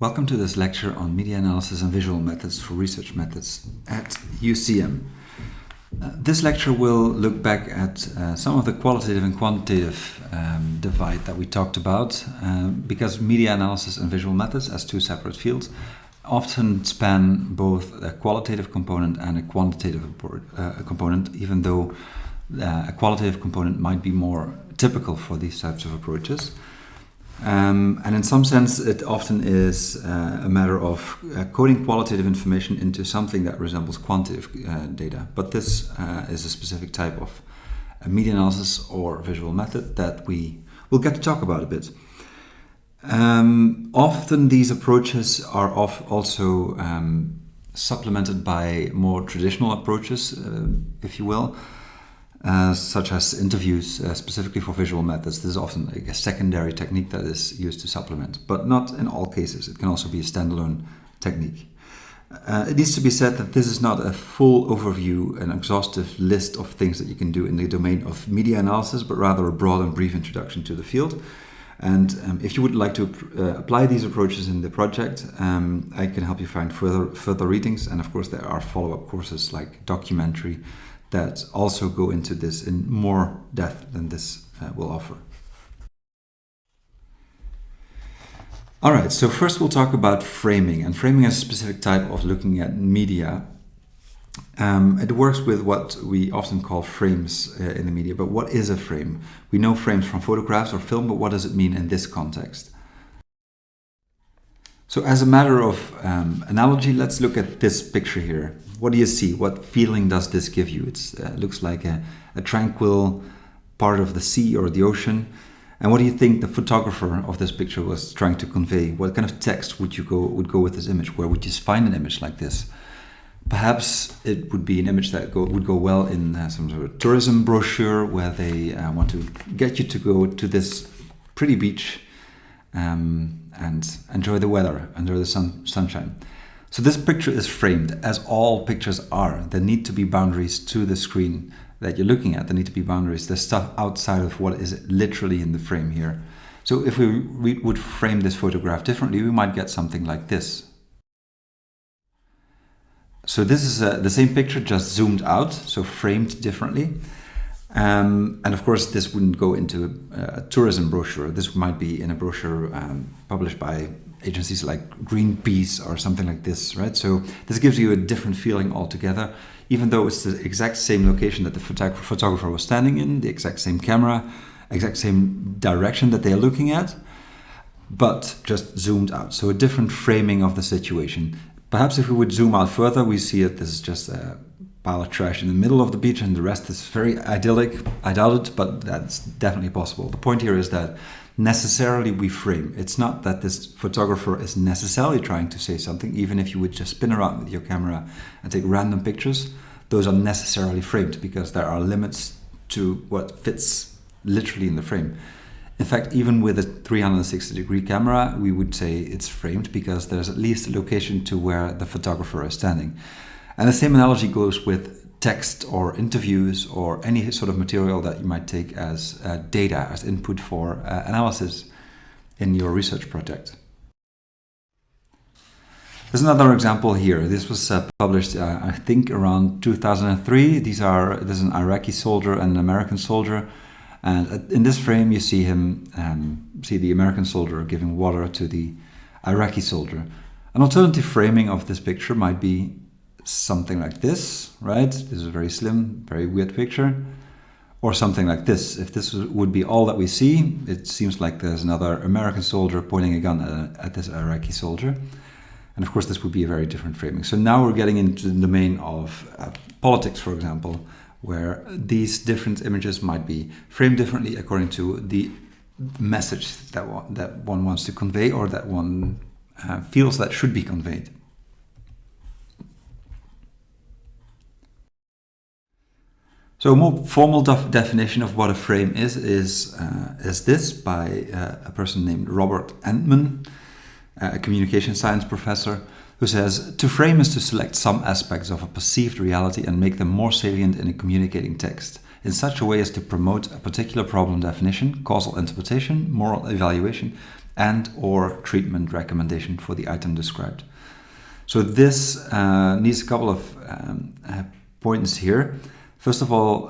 Welcome to this lecture on media analysis and visual methods for research methods at UCM. This lecture will look back at some of the qualitative and quantitative divide that we talked about because media analysis and visual methods as two separate fields often span both a qualitative component and a quantitative component, even though a qualitative component might be more typical for these types of approaches. And in some sense, it often is a matter of coding qualitative information into something that resembles quantitative data. But this is a specific type of media analysis or visual method that we will get to talk about a bit. Often these approaches are also supplemented by more traditional approaches, if you will. Such as interviews, specifically for visual methods. This is often a secondary technique that is used to supplement, but not in all cases. It can also be a standalone technique. It needs to be said that this is not a full overview, an exhaustive list of things that you can do in the domain of media analysis, but rather a broad and brief introduction to the field. And if you would like to apply these approaches in the project, I can help you find further readings. And of course, there are follow-up courses like documentary that also go into this in more depth than this will offer. All right, so first we'll talk about framing. And framing is a specific type of looking at media. It works with what we often call frames in the media. But what is a frame? We know frames from photographs or film, but what does it mean in this context? So as a matter of analogy, let's look at this picture here. What do you see? What feeling does this give you? It looks like a tranquil part of the sea or the ocean. And what do you think the photographer of this picture was trying to convey? What kind of text would go with this image? Where would you find an image like this? Perhaps it would be an image that would go well in some sort of tourism brochure where they want to get you to go to this pretty beach and enjoy the weather, enjoy the sunshine. So this picture is framed, as all pictures are. There need to be boundaries to the screen that you're looking at. There need to be boundaries. There's stuff outside of what is literally in the frame here. So if we would frame this photograph differently, we might get something like this. So this is the same picture, just zoomed out, so framed differently. And of course, this wouldn't go into a tourism brochure. This might be in a brochure published by agencies like Greenpeace or something like this, right? So this gives you a different feeling altogether, even though it's the exact same location that the photographer was standing in, the exact same camera, exact same direction that they are looking at, but just zoomed out. So a different framing of the situation. Perhaps if we would zoom out further, we see that this is just a pile of trash in the middle of the beach and the rest is very idyllic. I doubt it, but that's definitely possible. The point here is that necessarily we frame. It's not that this photographer is necessarily trying to say something, even if you would just spin around with your camera and take random pictures. Those are necessarily framed because there are limits to what fits literally in the frame. In fact, even with a 360-degree camera, we would say it's framed because there's at least a location to where the photographer is standing. And the same analogy goes with text or interviews or any sort of material that you might take as data, as input for analysis in your research project. There's another example here. This was published, I think, around 2003. There's an Iraqi soldier and an American soldier. And in this frame, you see the American soldier giving water to the Iraqi soldier. An alternative framing of this picture might be something like this, right? This is a very slim, very weird picture. Or something like this. If this would be all that we see, it seems like there's another American soldier pointing a gun at this Iraqi soldier. And of course, this would be a very different framing. So now we're getting into the domain of politics, for example, where these different images might be framed differently according to the message that one wants to convey or that one feels that should be conveyed. So a more formal definition of what a frame is this by a person named Robert Entman, a communication science professor, who says, to frame is to select some aspects of a perceived reality and make them more salient in a communicating text, in such a way as to promote a particular problem definition, causal interpretation, moral evaluation, and or treatment recommendation for the item described. So this needs a couple of points here. First of all,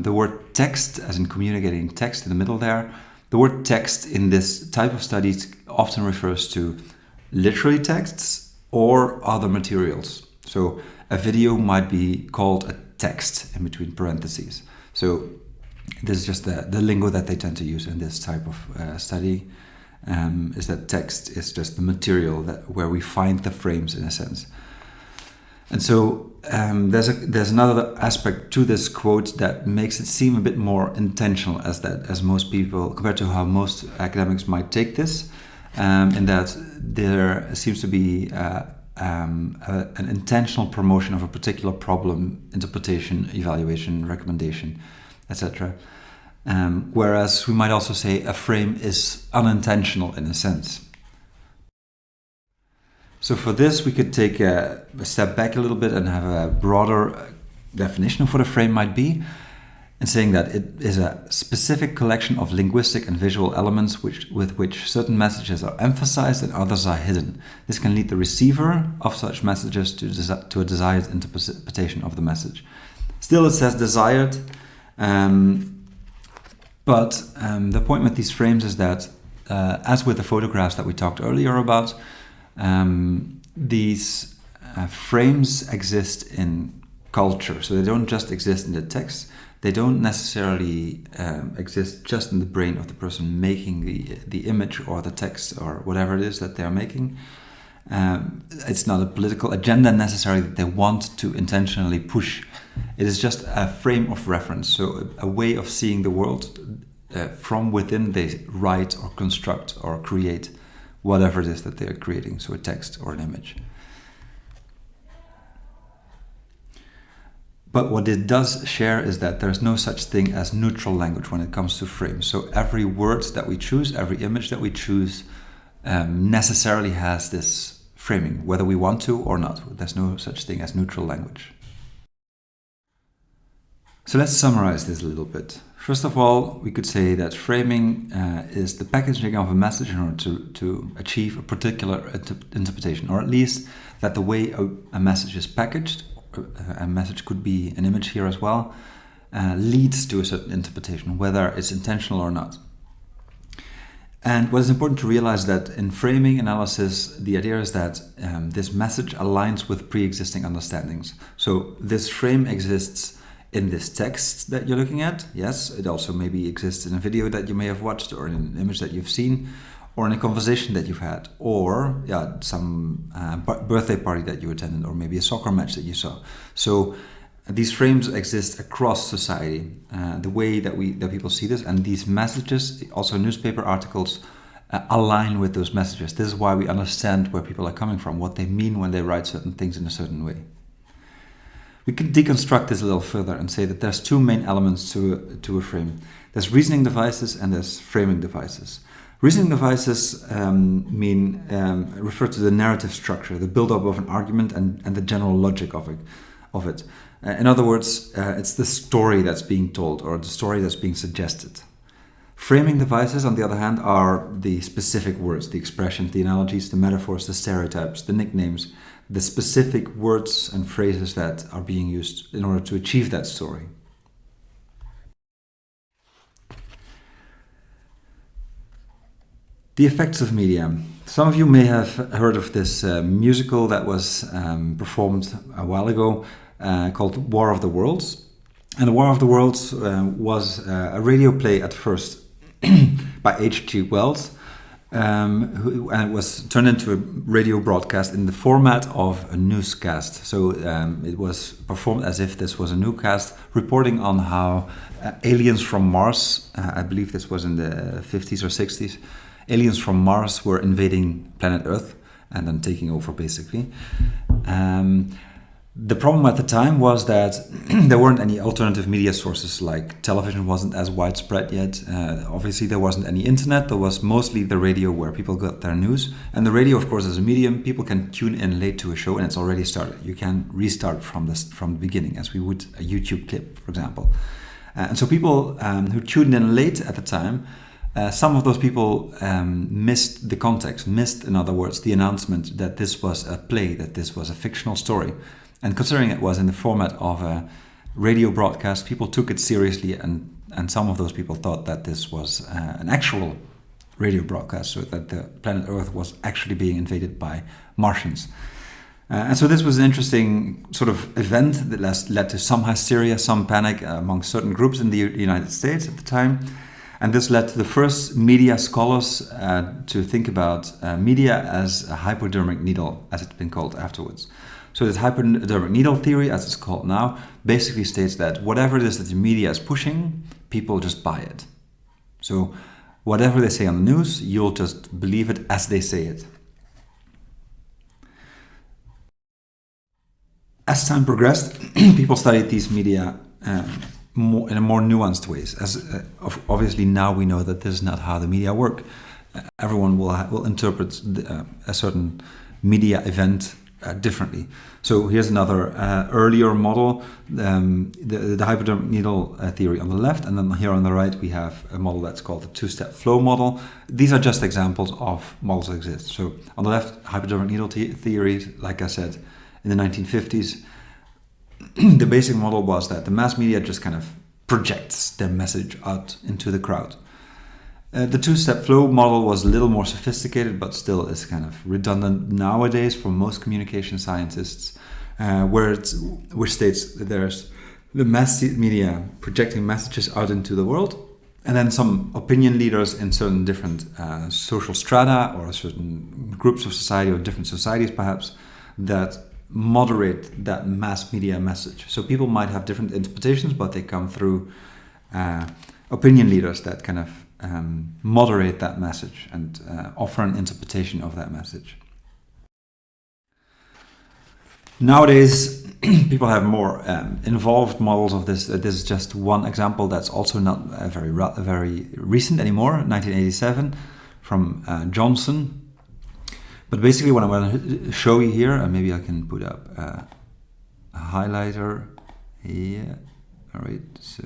the word text, as in communicating text in the middle there, the word text in this type of studies often refers to literary texts or other materials. So a video might be called a text in between parentheses. So this is just the lingo that they tend to use in this type of study, is that text is just the material where we find the frames in a sense. And so there's another aspect to this quote that makes it seem a bit more intentional, as most people, compared to how most academics might take this, in that there seems to be an intentional promotion of a particular problem, interpretation, evaluation, recommendation, etc. Whereas we might also say a frame is unintentional in a sense. So for this, we could take a step back a little bit and have a broader definition of what a frame might be, and saying that it is a specific collection of linguistic and visual elements with which certain messages are emphasized and others are hidden. This can lead the receiver of such messages to a desired interpretation of the message. Still, it says desired, but the point with these frames is that, as with the photographs that we talked earlier about, these frames exist in culture, so they don't just exist in the text. They don't necessarily exist just in the brain of the person making the image or the text or whatever it is that they are making. It's not a political agenda necessarily that they want to intentionally push. It is just a frame of reference, so a way of seeing the world from within they write or construct or create whatever it is that they are creating, so a text or an image. But what it does share is that there's no such thing as neutral language when it comes to frames. So every word that we choose, every image that we choose, necessarily has this framing, whether we want to or not. There's no such thing as neutral language. So let's summarize this a little bit. First of all, we could say that framing is the packaging of a message in order to achieve a particular interpretation, or at least that the way a message is packaged, a message could be an image here as well, leads to a certain interpretation, whether it's intentional or not. And what is important to realize that in framing analysis, the idea is that this message aligns with pre-existing understandings. So this frame exists in this text that you're looking at. Yes, it also maybe exists in a video that you may have watched, or in an image that you've seen, or in a conversation that you've had, or some birthday party that you attended, or maybe a soccer match that you saw. So these frames exist across society, the way that people see this, and these messages, also newspaper articles, align with those messages. This is why we understand where people are coming from, what they mean when they write certain things in a certain way. We can deconstruct this a little further and say that there's two main elements to a frame. There's reasoning devices and there's framing devices. Reasoning devices refer to the narrative structure, the build-up of an argument and the general logic of it. In other words, it's the story that's being told or the story that's being suggested. Framing devices, on the other hand, are the specific words, the expressions, the analogies, the metaphors, the stereotypes, the nicknames, the specific words and phrases that are being used in order to achieve that story. The effects of media. Some of you may have heard of this musical that was performed a while ago called War of the Worlds. And the War of the Worlds was a radio play at first by H.G. Wells, and it was turned into a radio broadcast in the format of a newscast. So it was performed as if this was a newscast, reporting on how aliens from Mars, I believe this was in the 50s or 60s, aliens from Mars were invading planet Earth and then taking over, basically. The problem at the time was that there weren't any alternative media sources, like television wasn't as widespread yet. Obviously, there wasn't any internet. There was mostly the radio where people got their news. And the radio, of course, is a medium. People can tune in late to a show and it's already started. You can restart from the beginning, as we would a YouTube clip, for example. And so people who tuned in late at the time some of those people missed the context, missed, in other words, the announcement that this was a play, that this was a fictional story. And considering it was in the format of a radio broadcast, people took it seriously, and some of those people thought that this was an actual radio broadcast, so that the planet Earth was actually being invaded by Martians. And so this was an interesting sort of event that led to some hysteria, some panic among certain groups in the United States at the time. And this led to the first media scholars to think about media as a hypodermic needle, as it's been called afterwards. So this hypodermic needle theory, as it's called now, basically states that whatever it is that the media is pushing, people just buy it. So whatever they say on the news, you'll just believe it as they say it. As time progressed, people studied these media in a more nuanced ways. Obviously now we know that this is not how the media work. Everyone will interpret a certain media event differently. So here's another earlier model, the hypodermic needle theory on the left, and then here on the right we have a model that's called the two-step flow model. These are just examples of models that exist. So on the left, hypodermic needle theory, like I said, in the 1950s, the basic model was that the mass media just kind of projects their message out into the crowd. The two-step flow model was a little more sophisticated, but still is kind of redundant nowadays for most communication scientists, which states that there's the mass media projecting messages out into the world, and then some opinion leaders in certain different social strata or certain groups of society or different societies perhaps that moderate that mass media message. So people might have different interpretations, but they come through opinion leaders that kind of moderate that message and offer an interpretation of that message. Nowadays, people have more involved models of this. This is just one example that's also not very recent anymore, 1987, from Johnson. But basically what I'm going to show you here, and maybe I can put up a highlighter here. All right, so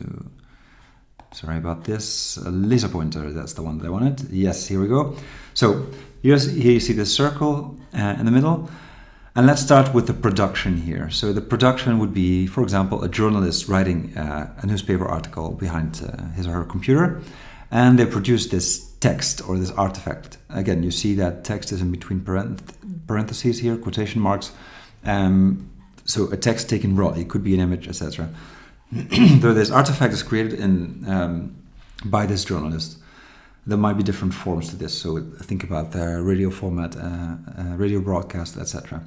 sorry about this. A laser pointer, that's the one that I wanted. Yes, here we go. So here you see the circle in the middle. And let's start with the production here. So the production would be, for example, a journalist writing a newspaper article behind his or her computer. And they produce this text or this artifact. Again, you see that text is in between parentheses here, quotation marks. So a text taken broadly, it could be an image, etc. Though this artifact is created by this journalist, there might be different forms to this. So think about the radio format, radio broadcast, etc.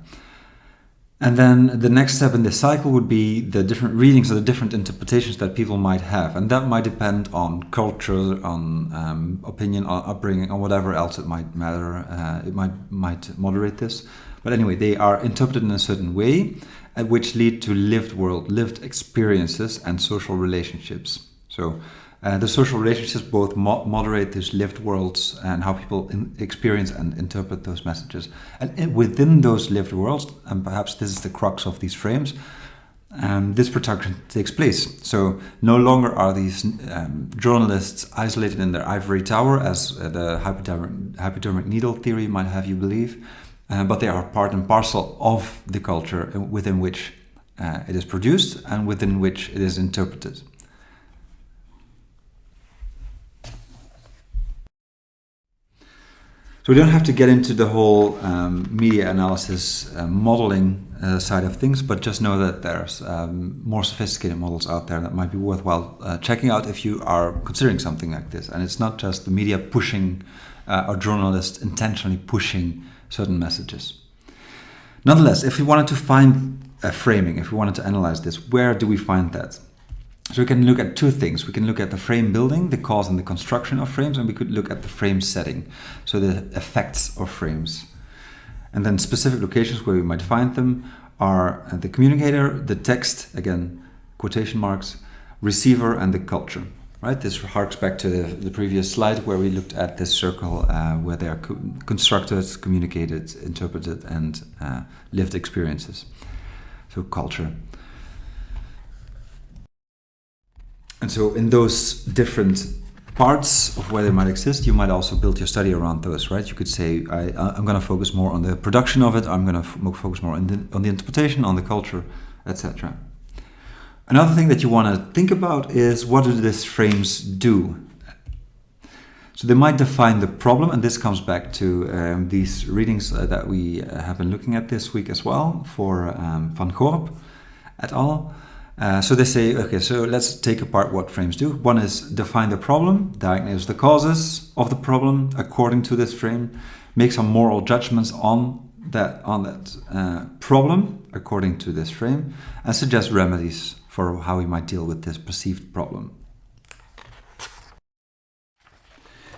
And then the next step in this cycle would be the different readings or the different interpretations that people might have. And that might depend on culture, on opinion, on upbringing, on whatever else it might matter. It might moderate this. But anyway, they are interpreted in a certain way, which lead to lived experiences and social relationships. So the social relationships both moderate these lived worlds and how people experience and interpret those messages. And within those lived worlds, and perhaps this is the crux of these frames, this production takes place. So no longer are these journalists isolated in their ivory tower, as the hypodermic needle theory might have you believe, but they are part and parcel of the culture within which it is produced and within which it is interpreted. So we don't have to get into the whole media analysis modeling side of things, but just know that there's more sophisticated models out there that might be worthwhile checking out if you are considering something like this. And it's not just the media pushing or journalists intentionally pushing certain messages. Nonetheless, if we wanted to find a framing, if we wanted to analyze this, where do we find that? So we can look at two things. We can look at the frame building, the cause and the construction of frames, and we could look at the frame setting, so the effects of frames. And then specific locations where we might find them are the communicator, the text, again, quotation marks, receiver, and the culture. Right? This harks back to the previous slide where we looked at this circle where they are constructed, communicated, interpreted, and lived experiences. So culture. And so in those different parts of where they might exist, you might also build your study around those, right? You could say, I'm going to focus more on the production of it, I'm going to focus more on the interpretation, on the culture, etc. Another thing that you want to think about is, what do these frames do? So they might define the problem, and this comes back to these readings that we have been looking at this week as well for Van Gorp et al. So they say, okay, so let's take apart what frames do. One is define the problem, diagnose the causes of the problem according to this frame, make some moral judgments on that problem according to this frame, and suggest remedies for how we might deal with this perceived problem.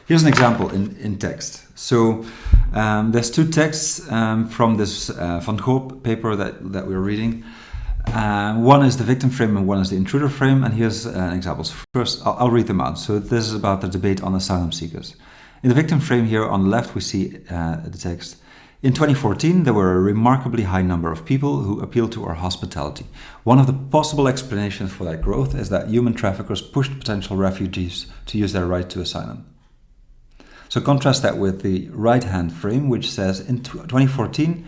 Here's an example in text. So there's two texts from this Van Gorp paper that we're reading. One is the victim frame and one is the intruder frame, and here's an example. So first, I'll read them out. So this is about the debate on asylum seekers. In the victim frame here on the left, we see the text. In 2014, there were a remarkably high number of people who appealed to our hospitality. One of the possible explanations for that growth is that human traffickers pushed potential refugees to use their right to asylum. So contrast that with the right-hand frame, which says in 2014,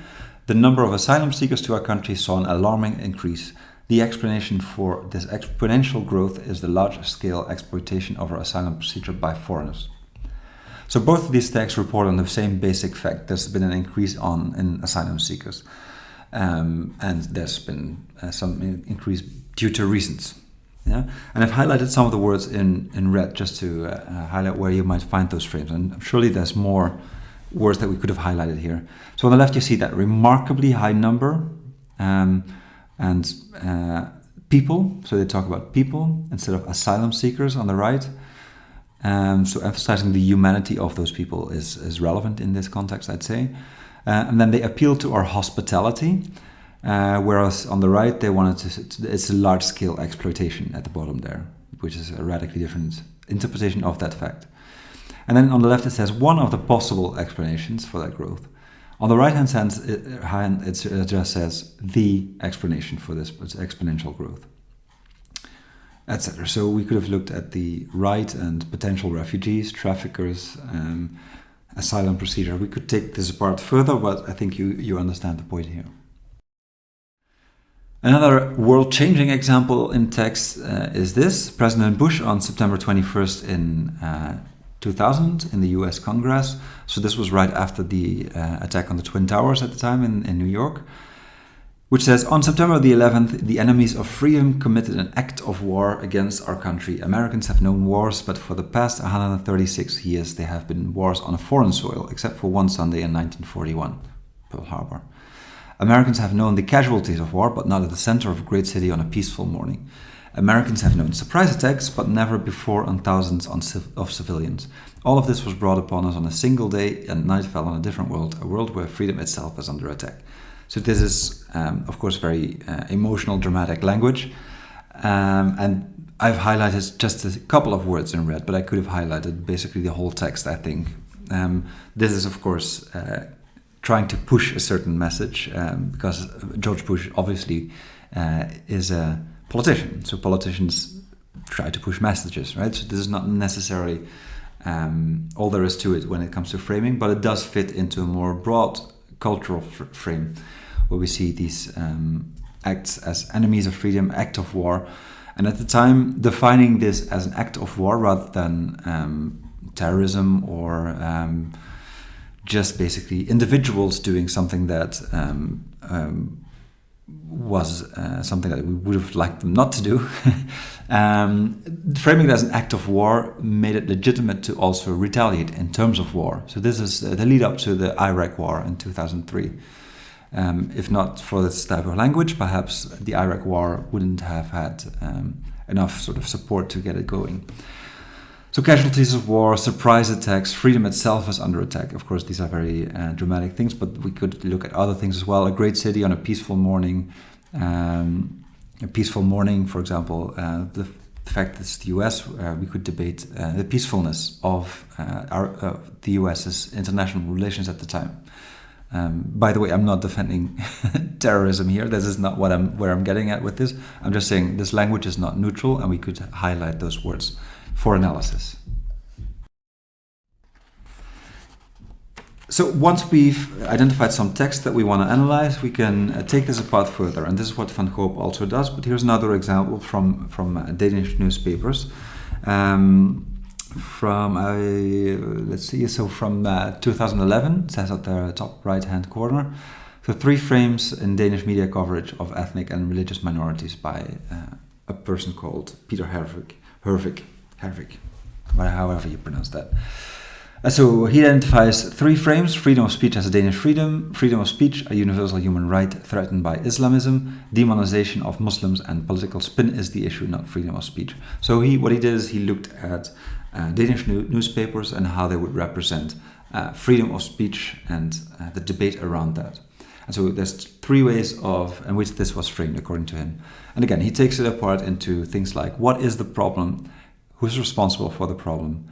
the number of asylum seekers to our country saw an alarming increase. The explanation for this exponential growth is the large-scale exploitation of our asylum procedure by foreigners. So both of these texts report on the same basic fact. There's been an increase in asylum seekers, and there's been some increase due to reasons. Yeah, and I've highlighted some of the words in red just to highlight where you might find those frames. And surely there's more words that we could have highlighted here. So on the left you see that remarkably high number and people. So they talk about people instead of asylum seekers on the right. So emphasizing the humanity of those people is relevant in this context, I'd say. And then they appeal to our hospitality. Whereas on the right, they wanted it's a large-scale exploitation at the bottom there, which is a radically different interpretation of that fact. And then on the left, it says one of the possible explanations for that growth. On the right-hand side, it just says the explanation for this exponential growth, etc. So we could have looked at the right and potential refugees, traffickers, asylum procedure. We could take this apart further, but I think you understand the point here. Another world-changing example in text is this. President Bush on September 21st in 2000 in the US Congress. So this was right after the attack on the Twin Towers at the time in New York, which says, on September the 11th, the enemies of freedom committed an act of war against our country. Americans have known wars, but for the past 136 years there have been wars on a foreign soil, except for one Sunday in 1941, Pearl Harbor. Americans have known the casualties of war, but not at the center of a great city on a peaceful morning. Americans have known surprise attacks, but never before on thousands of civilians. All of this was brought upon us on a single day, and night fell on a different world, a world where freedom itself is under attack. So this is, of course, very emotional, dramatic language. And I've highlighted just a couple of words in red, but I could have highlighted basically the whole text, I think. This is, of course, trying to push a certain message, because George Bush obviously is a politician. So politicians try to push messages, right? So this is not necessarily all there is to it when it comes to framing, but it does fit into a more broad cultural frame where we see these acts as enemies of freedom, act of war. And at the time, defining this as an act of war rather than terrorism or just basically individuals doing something that was something that we would have liked them not to do. Framing it as an act of war made it legitimate to also retaliate in terms of war. So this is the lead up to the Iraq War in 2003. If not for this type of language, perhaps the Iraq War wouldn't have had enough sort of support to get it going. So casualties of war, surprise attacks, freedom itself is under attack. Of course, these are very dramatic things, but we could look at other things as well. A great city on a peaceful morning. A peaceful morning, for example, the fact that it's the US, we could debate the peacefulness of the US's international relations at the time. By the way, I'm not defending terrorism here. This is not where I'm getting at with this. I'm just saying this language is not neutral, and we could highlight those words for analysis. So once we've identified some text that we want to analyze, we can take this apart further, and this is what Van Gogh also does. But here's another example from Danish newspapers. Let's see, so from 2011, it says at the top right-hand corner. So 3 frames in Danish media coverage of ethnic and religious minorities by a person called Peter Hervik, however you pronounce that. So he identifies 3 frames: freedom of speech as a Danish freedom, freedom of speech, a universal human right threatened by Islamism, demonization of Muslims, and political spin is the issue, not freedom of speech. So what he did is he looked at Danish newspapers and how they would represent freedom of speech and the debate around that. And so there's 3 ways in which this was framed, according to him. And again, he takes it apart into things like, what is the problem? Who's responsible for the problem?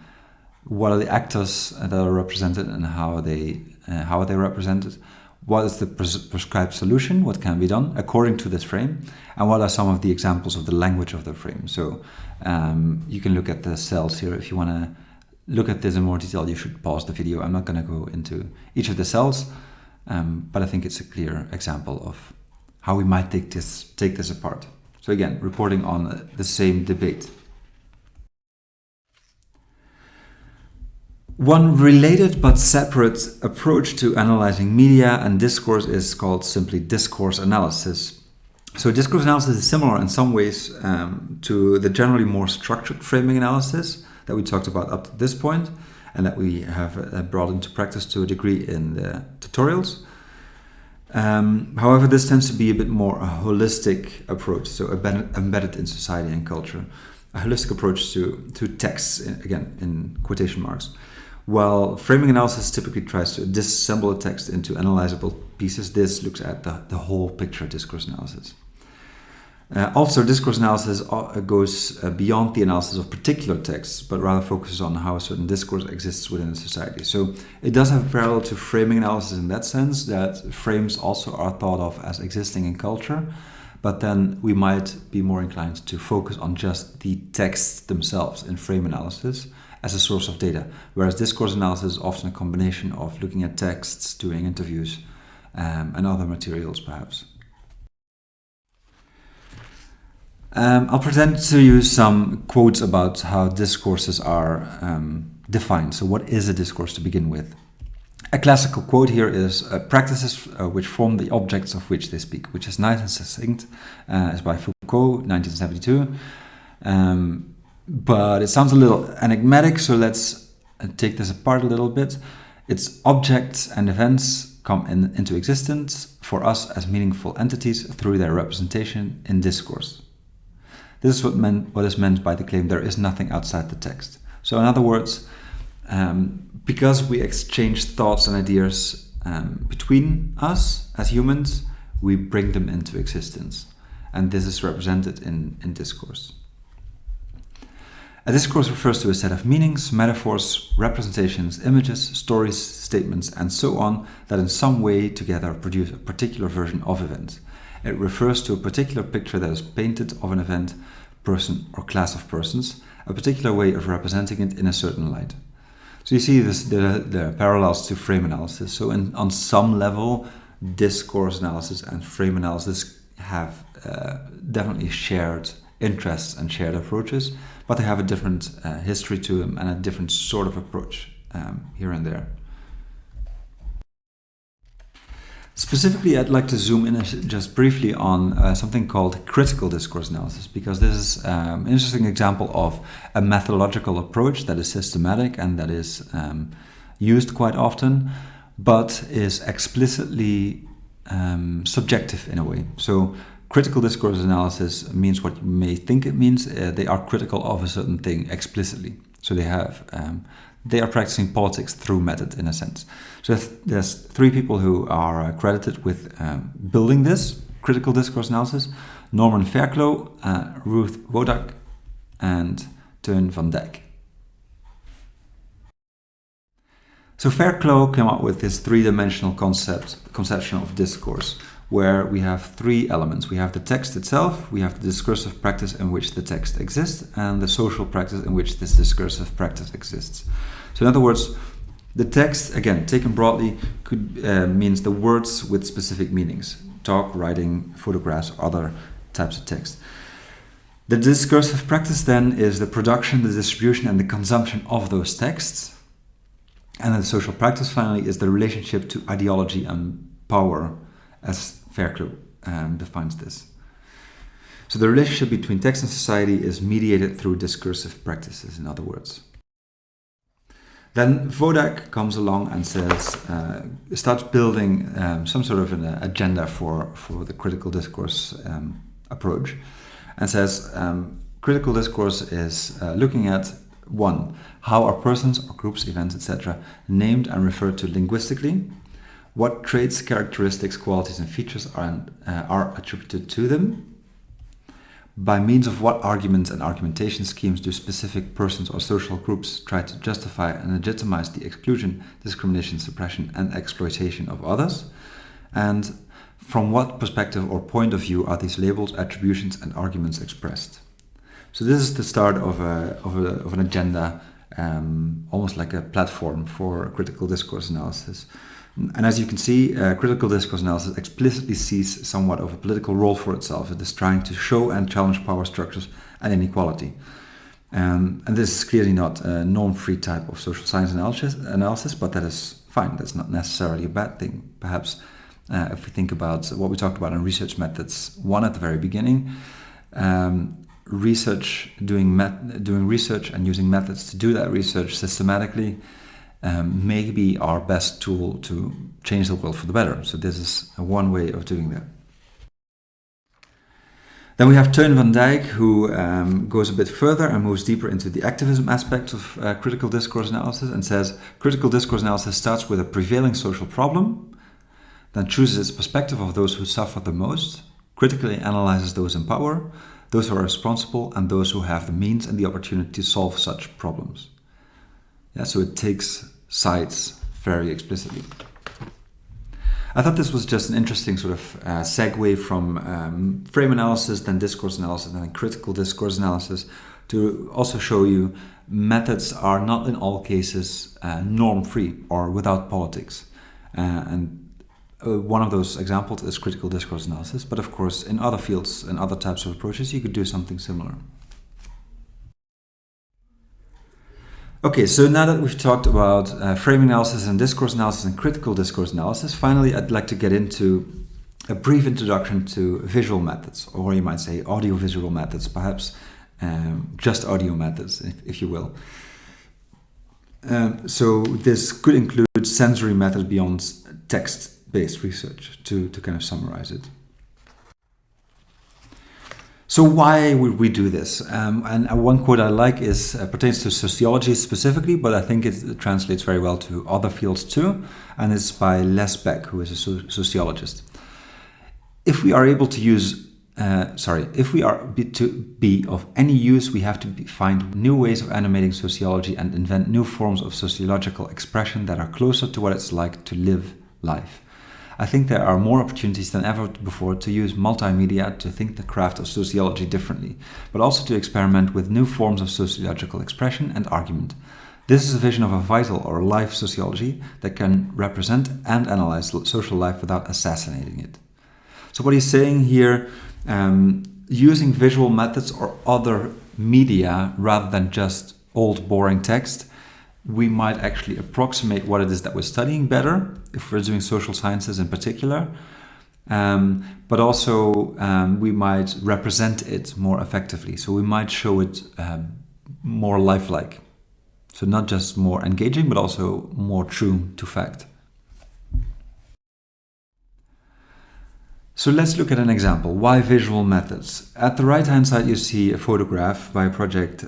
What are the actors that are represented and how are they represented? What is the prescribed solution? What can be done according to this frame? And what are some of the examples of the language of the frame? So you can look at the cells here. If you want to look at this in more detail, you should pause the video. I'm not going to go into each of the cells, but I think it's a clear example of how we might take this apart. So again, reporting on the same debate. One related but separate approach to analyzing media and discourse is called simply discourse analysis. So discourse analysis is similar in some ways to the generally more structured framing analysis that we talked about up to this point and that we have brought into practice to a degree in the tutorials. However, this tends to be a bit more a holistic approach, so embedded in society and culture. A holistic approach to texts, again, in quotation marks. While framing analysis typically tries to disassemble a text into analyzable pieces, this looks at the whole picture of discourse analysis. Also, discourse analysis goes beyond the analysis of particular texts, but rather focuses on how a certain discourse exists within a society. So it does have a parallel to framing analysis in that sense, that frames also are thought of as existing in culture, but then we might be more inclined to focus on just the texts themselves in frame analysis as a source of data, whereas discourse analysis is often a combination of looking at texts, doing interviews, and other materials perhaps. I'll present to you some quotes about how discourses are defined. So what is a discourse to begin with? A classical quote here is, practices which form the objects of which they speak, which is nice and succinct. It's by Foucault, 1972. But it sounds a little enigmatic, so let's take this apart a little bit. Its objects and events come into existence for us as meaningful entities through their representation in discourse. This is what is meant by the claim there is nothing outside the text. So in other words, because we exchange thoughts and ideas between us as humans, we bring them into existence. And this is represented in discourse. A discourse refers to a set of meanings, metaphors, representations, images, stories, statements, and so on that in some way together produce a particular version of events. It refers to a particular picture that is painted of an event, person, or class of persons, a particular way of representing it in a certain light. So you see the parallels to frame analysis. So on some level, discourse analysis and frame analysis have definitely shared interests and shared approaches, but they have a different history to them and a different sort of approach here and there. Specifically, I'd like to zoom in just briefly on something called critical discourse analysis, because this is an interesting example of a methodological approach that is systematic and that is used quite often, but is explicitly subjective in a way. So critical discourse analysis means what you may think it means. They are critical of a certain thing explicitly. So they are practicing politics through method, in a sense. So there's 3 people who are credited with building this critical discourse analysis: Norman Fairclough, Ruth Wodak, and Teun van Dijk. So Fairclough came up with this 3-dimensional conception of discourse, where we have 3 elements. We have the text itself, we have the discursive practice in which the text exists, and the social practice in which this discursive practice exists. So in other words, The text, again, taken broadly, could means the words with specific meanings. Talk, writing, photographs, other types of text. The discursive practice then is the production, the distribution, and the consumption of those texts. And the social practice, finally, is the relationship to ideology and power, as Verkle defines this. So the relationship between text and society is mediated through discursive practices, in other words. Then Vodak comes along and says, starts building some sort of an agenda for the critical discourse approach, and says critical discourse is looking at, one, how are persons or groups, events, etc. named and referred to linguistically, what traits, characteristics, qualities, and features are attributed to them, by means of what arguments and argumentation schemes do specific persons or social groups try to justify and legitimize the exclusion, discrimination, suppression, and exploitation of others, and from what perspective or point of view are these labels, attributions, and arguments expressed. So this is the start of an agenda, almost like a platform for critical discourse analysis. And as you can see, critical discourse analysis explicitly sees somewhat of a political role for itself. It is trying to show and challenge power structures and inequality. And this is clearly not a norm-free type of social science analysis, but that is fine. That's not necessarily a bad thing. Perhaps if we think about what we talked about in research methods, one at the very beginning, doing research and using methods to do that research systematically may be our best tool to change the world for the better. So this is one way of doing that. Then we have Teun van Dijk, who goes a bit further and moves deeper into the activism aspect of critical discourse analysis, and says critical discourse analysis starts with a prevailing social problem, then chooses its perspective of those who suffer the most, critically analyzes those in power, those who are responsible, and those who have the means and the opportunity to solve such problems. Yeah, so it takes sides very explicitly. I thought this was just an interesting sort of segue from frame analysis, then discourse analysis, and then critical discourse analysis, to also show you methods are not in all cases norm-free or without politics. One of those examples is critical discourse analysis, but of course in other fields and other types of approaches you could do something similar. Okay, so now that we've talked about frame analysis and discourse analysis and critical discourse analysis, finally I'd like to get into a brief introduction to visual methods, or you might say audiovisual methods, perhaps just audio methods, if you will. So this could include sensory methods beyond text-based research, to kind of summarize it. So why would we do this? And one quote I like is pertains to sociology specifically, but I think it translates very well to other fields too, and it's by Les Beck, who is a sociologist. If we are able to be of any use, we have to find new ways of animating sociology and invent new forms of sociological expression that are closer to what it's like to live life. I think there are more opportunities than ever before to use multimedia to think the craft of sociology differently, but also to experiment with new forms of sociological expression and argument. This is a vision of a vital or life sociology that can represent and analyze social life without assassinating it. So what he's saying here, using visual methods or other media rather than just old boring text, we might actually approximate what it is that we're studying better, if we're doing social sciences in particular, but also we might represent it more effectively. So we might show it more lifelike. So not just more engaging, but also more true to fact. So let's look at an example. Why visual methods? At the right-hand side, you see a photograph by a project,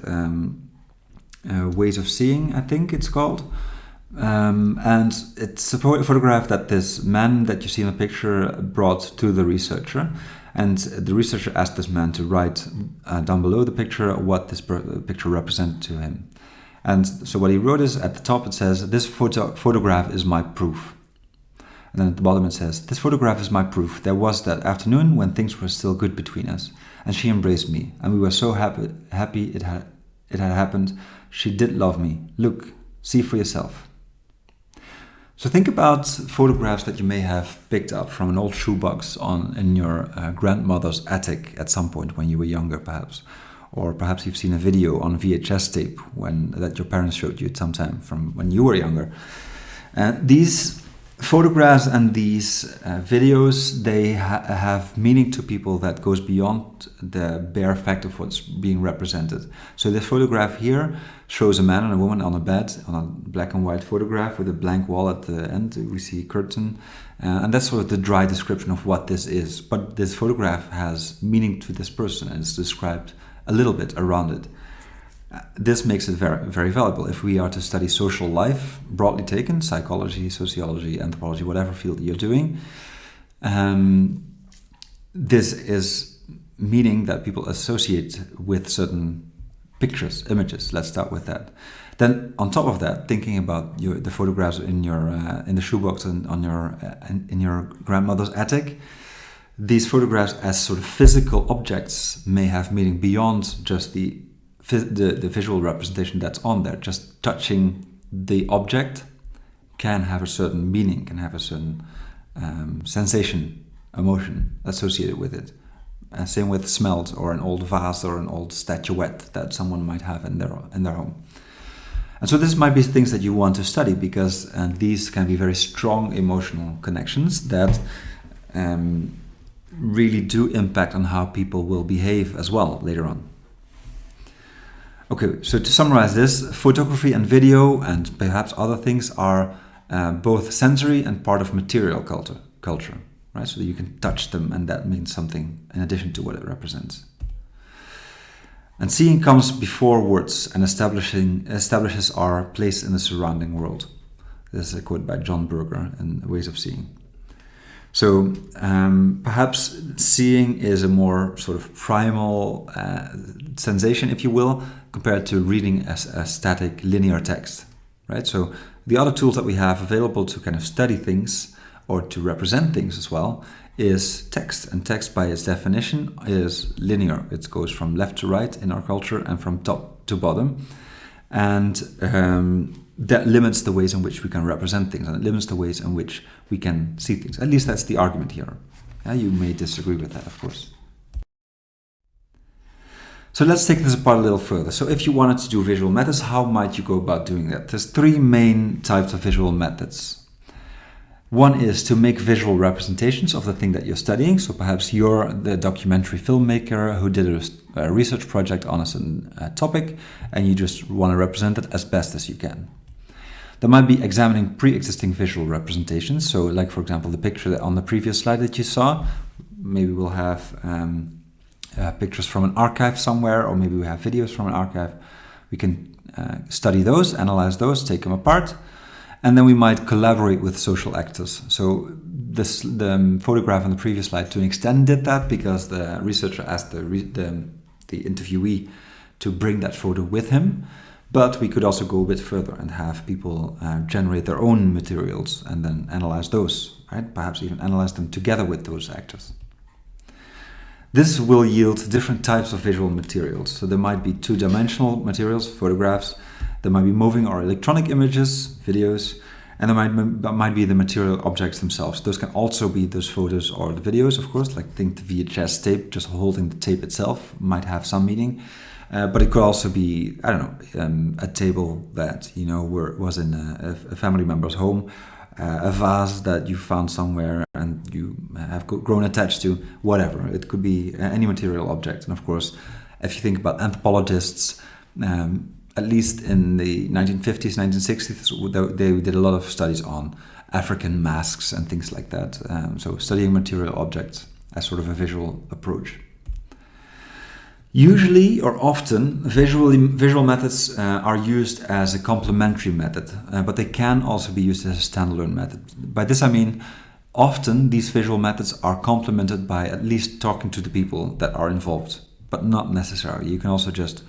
Ways of Seeing, I think it's called. And it's a photograph that this man that you see in the picture brought to the researcher. And the researcher asked this man to write down below the picture what this picture represented to him. And so what he wrote is, at the top it says, "This photograph is my proof." And then at the bottom it says, "This photograph is my proof. There was that afternoon when things were still good between us. And she embraced me. And we were so happy it had happened. She did love me. Look, see for yourself." So think about photographs that you may have picked up from an old shoebox in your grandmother's attic at some point when you were younger, perhaps. Or perhaps you've seen a video on VHS tape that your parents showed you at some time from when you were younger. These photographs and these videos, they have meaning to people that goes beyond the bare fact of what's being represented. So this photograph here shows a man and a woman on a bed, on a black and white photograph with a blank wall at the end. We see a curtain, and that's sort of the dry description of what this is. But this photograph has meaning to this person, and it's described a little bit around it. This makes it very, very valuable if we are to study social life, broadly taken, psychology, sociology, anthropology, whatever field you're doing. This is meaning that people associate with certain pictures, images. Let's start with that. Then, on top of that, thinking about the photographs in the shoebox and in your grandmother's attic. These photographs as sort of physical objects may have meaning beyond just the visual representation that's on there. Just touching the object can have a certain meaning, can have a certain sensation, emotion associated with it. Same with smells, or an old vase or an old statuette that someone might have in their home. And so this might be things that you want to study, because these can be very strong emotional connections that really do impact on how people will behave as well later on. Okay, so to summarize this, photography and video and perhaps other things are both sensory and part of material culture, right? So that you can touch them, and that means something in addition to what it represents. And seeing comes before words and establishes our place in the surrounding world. This is a quote by John Berger in Ways of Seeing. So perhaps seeing is a more sort of primal sensation, if you will, compared to reading as a static linear text, right? So the other tools that we have available to kind of study things or to represent things as well is text. And text by its definition is linear. It goes from left to right in our culture and from top to bottom. And that limits the ways in which we can represent things, and it limits the ways in which we can see things. At least that's the argument here. You may disagree with that, of course. So let's take this apart a little further. So if you wanted to do visual methods, how might you go about doing that? There's three main types of visual methods. One is to make visual representations of the thing that you're studying. So perhaps you're the documentary filmmaker who did a research project on a certain topic, and you just want to represent it as best as you can. There might be examining pre-existing visual representations. So like, for example, the picture on the previous slide that you saw. Maybe we'll have pictures from an archive somewhere, or maybe we have videos from an archive. We can study those, analyze those, take them apart. And then we might collaborate with social actors. So the photograph on the previous slide to an extent did that, because the researcher asked the interviewee to bring that photo with him. But we could also go a bit further and have people generate their own materials and then analyze those, right? Perhaps even analyze them together with those actors. This will yield different types of visual materials. So there might be two-dimensional materials, photographs. There might be moving or electronic images, videos, and there might be the material objects themselves. Those can also be those photos or the videos, of course, like think the VHS tape, just holding the tape itself might have some meaning. But it could also be, I don't know, a table that, was in a family member's home, a vase that you found somewhere and you have grown attached to, whatever. It could be any material object. And of course, if you think about anthropologists, at least in the 1950s, 1960s, they did a lot of studies on African masks and things like that. So studying material objects as sort of a visual approach. Usually or often, visual methods are used as a complementary method, but they can also be used as a standalone method. By this I mean, often these visual methods are complemented by at least talking to the people that are involved, but not necessarily. You can also just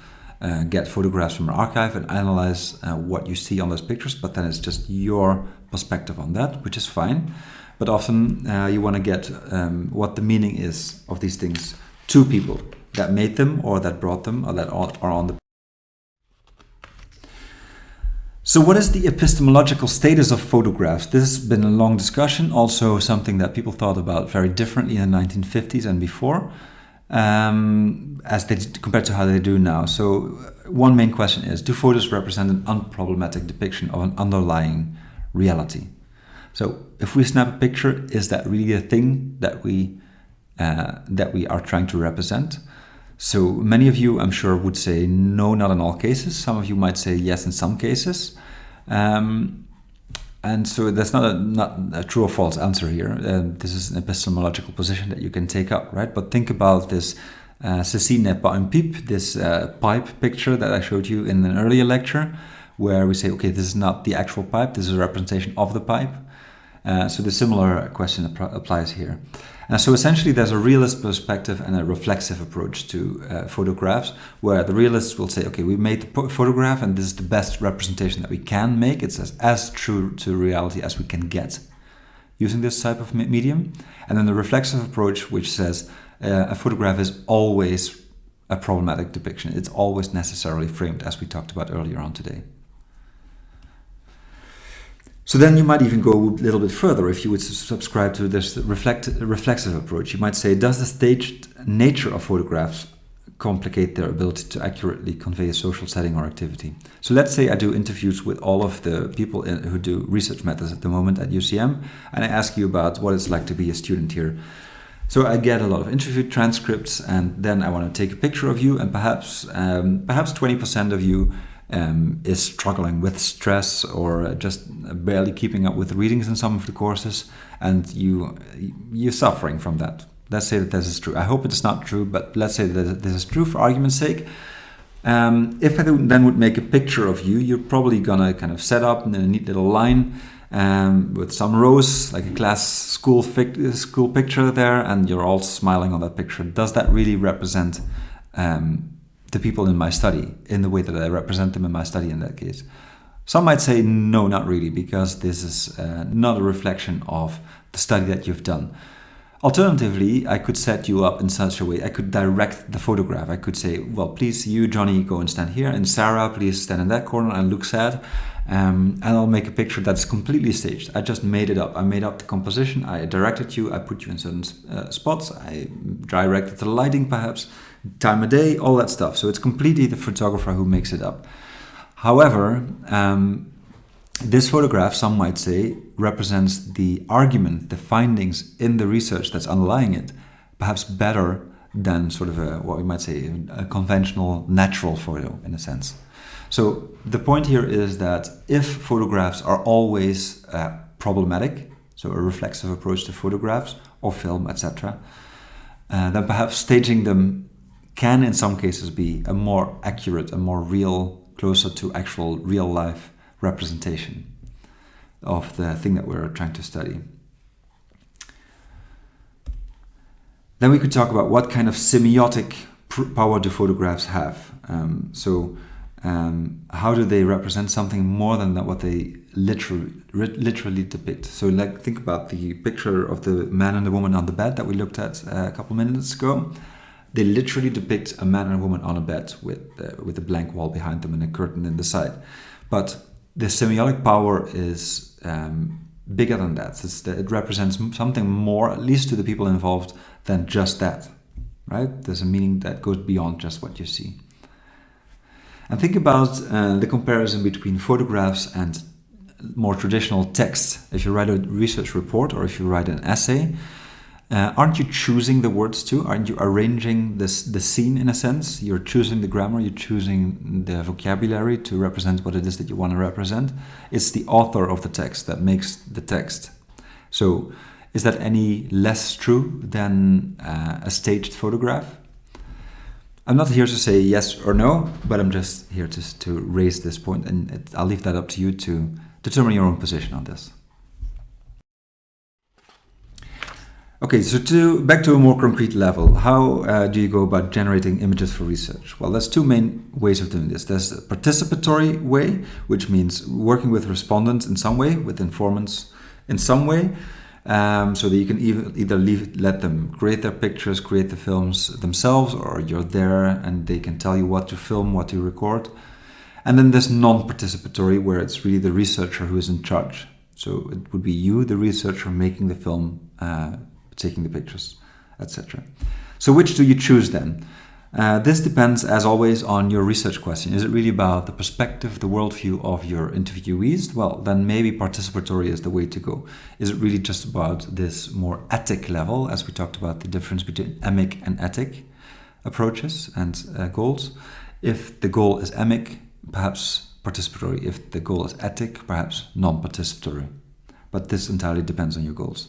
get photographs from an archive and analyze what you see on those pictures, but then it's just your perspective on that, which is fine. But often you want to get what the meaning is of these things to people that made them or that brought them or that are on the. So what is the epistemological status of photographs? This has been a long discussion, also something that people thought about very differently in the 1950s and before, as they compared to how they do now. So one main question is, do photos represent an unproblematic depiction of an underlying reality? So if we snap a picture, is that really a thing that we are trying to represent? So many of you, I'm sure, would say no, not in all cases. Some of you might say yes in some cases. And so that's not a true or false answer here. This is an epistemological position that you can take up, right? But think about this ceci n'est pas un pipe, this pipe picture that I showed you in an earlier lecture, where we say, okay, this is not the actual pipe, this is a representation of the pipe. So the similar question applies here. So essentially there's a realist perspective and a reflexive approach to photographs, where the realists will say, okay, we made the photograph and this is the best representation that we can make. It's as true to reality as we can get using this type of medium. And then the reflexive approach, which says a photograph is always a problematic depiction. It's always necessarily framed, as we talked about earlier on today. So then you might even go a little bit further if you would subscribe to this reflexive approach. You might say, does the staged nature of photographs complicate their ability to accurately convey a social setting or activity? So let's say I do interviews with all of the people who do research methods at the moment at UCM, and I ask you about what it's like to be a student here. So I get a lot of interview transcripts, and then I want to take a picture of you, and perhaps 20% of you is struggling with stress or just barely keeping up with readings in some of the courses, and you're suffering from that. Let's say that this is true. I hope it's not true, but let's say that this is true for argument's sake. If I then would make a picture of you, you're probably gonna kind of set up in a neat little line with some rows, like a class school picture there, and you're all smiling on that picture. Does that really represent the people in my study in the way that I represent them in my study in that case? Some might say no, not really, because this is not a reflection of the study that you've done. Alternatively, I could set you up in such a way, I could direct the photograph. I could say, well, please, you, Johnny, go and stand here, and Sarah, please stand in that corner and look sad. And I'll make a picture that's completely staged. I just made it up. I made up the composition, I directed you, I put you in certain spots, I directed the lighting perhaps, time of day, all that stuff. So it's completely the photographer who makes it up. However, this photograph, some might say, represents the argument, the findings in the research that's underlying it, perhaps better than sort of what we might say, a conventional natural photo in a sense. So the point here is that if photographs are always problematic, so a reflexive approach to photographs or film, etc., then perhaps staging them can in some cases be a more accurate, a more real, closer to actual real life representation of the thing that we're trying to study. Then we could talk about what kind of semiotic power do photographs have. How do they represent something more than what they literally depict? So like think about the picture of the man and the woman on the bed that we looked at a couple minutes ago. They literally depict a man and a woman on a bed with a blank wall behind them and a curtain in the side. But the semiotic power is bigger than that. It represents something more, at least to the people involved, than just that, right? There's a meaning that goes beyond just what you see. And think about the comparison between photographs and more traditional text. If you write a research report or if you write an essay, aren't you choosing the words too? Aren't you arranging the scene in a sense? You're choosing the grammar, you're choosing the vocabulary to represent what it is that you want to represent. It's the author of the text that makes the text. So is that any less true than a staged photograph? I'm not here to say yes or no, but I'm just here to raise this point, and I'll leave that up to you to determine your own position on this. Okay, so back to a more concrete level. How do you go about generating images for research? Well, there's two main ways of doing this. There's a participatory way, which means working with respondents in some way, with informants in some way, so that you can either let them create their pictures, create the films themselves, or you're there and they can tell you what to film, what to record. And then there's non-participatory, where it's really the researcher who is in charge. So it would be you, the researcher, making the film, taking the pictures, etc. So which do you choose then? This depends, as always, on your research question. Is it really about the perspective, the worldview of your interviewees? Well, then maybe participatory is the way to go. Is it really just about this more ethic level, as we talked about the difference between emic and ethic approaches and goals? If the goal is emic, perhaps participatory. If the goal is ethic, perhaps non-participatory. But this entirely depends on your goals.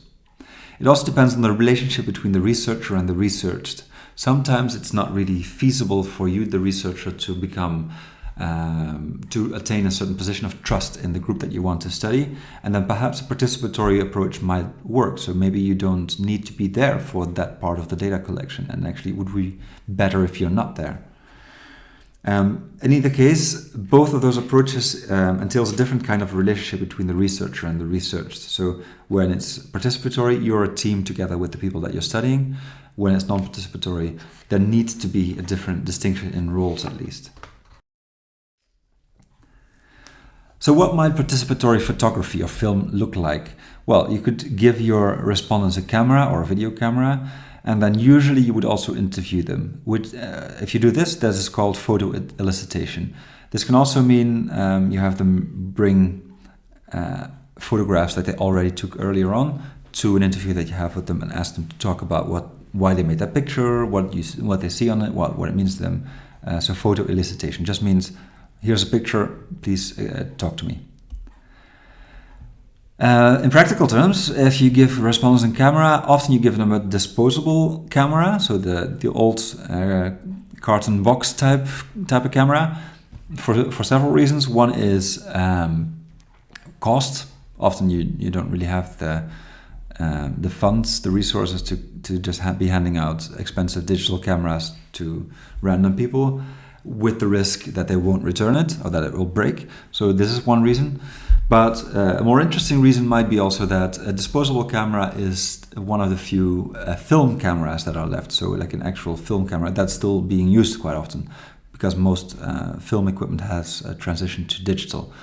It also depends on the relationship between the researcher and the researched. Sometimes it's not really feasible for you, the researcher, to become to attain a certain position of trust in the group that you want to study, and then perhaps a participatory approach might work. So maybe you don't need to be there for that part of the data collection, and actually it would be better if you're not there. In either case, both of those approaches entails a different kind of relationship between the researcher and the researched. So when it's participatory, you're a team together with the people that you're studying. When it's non-participatory, there needs to be a different distinction in roles at least. So what might participatory photography or film look like? Well, you could give your respondents a camera or a video camera, and then usually you would also interview them. If you do this, this is called photo elicitation. This can also mean you have them bring photographs that they already took earlier on to an interview that you have with them and ask them to talk about why they made that picture, what they see on it, what it means to them. So photo elicitation just means, here's a picture, please talk to me. In practical terms, if you give respondents a camera, often you give them a disposable camera, so the old carton box type of camera, for several reasons. One is cost. Often you don't really have the funds, the resources to just be handing out expensive digital cameras to random people, with the risk that they won't return it or that it will break. So this is one reason. But a more interesting reason might be also that a disposable camera is one of the few film cameras that are left. So like an actual film camera that's still being used quite often, because most film equipment has transitioned to digital.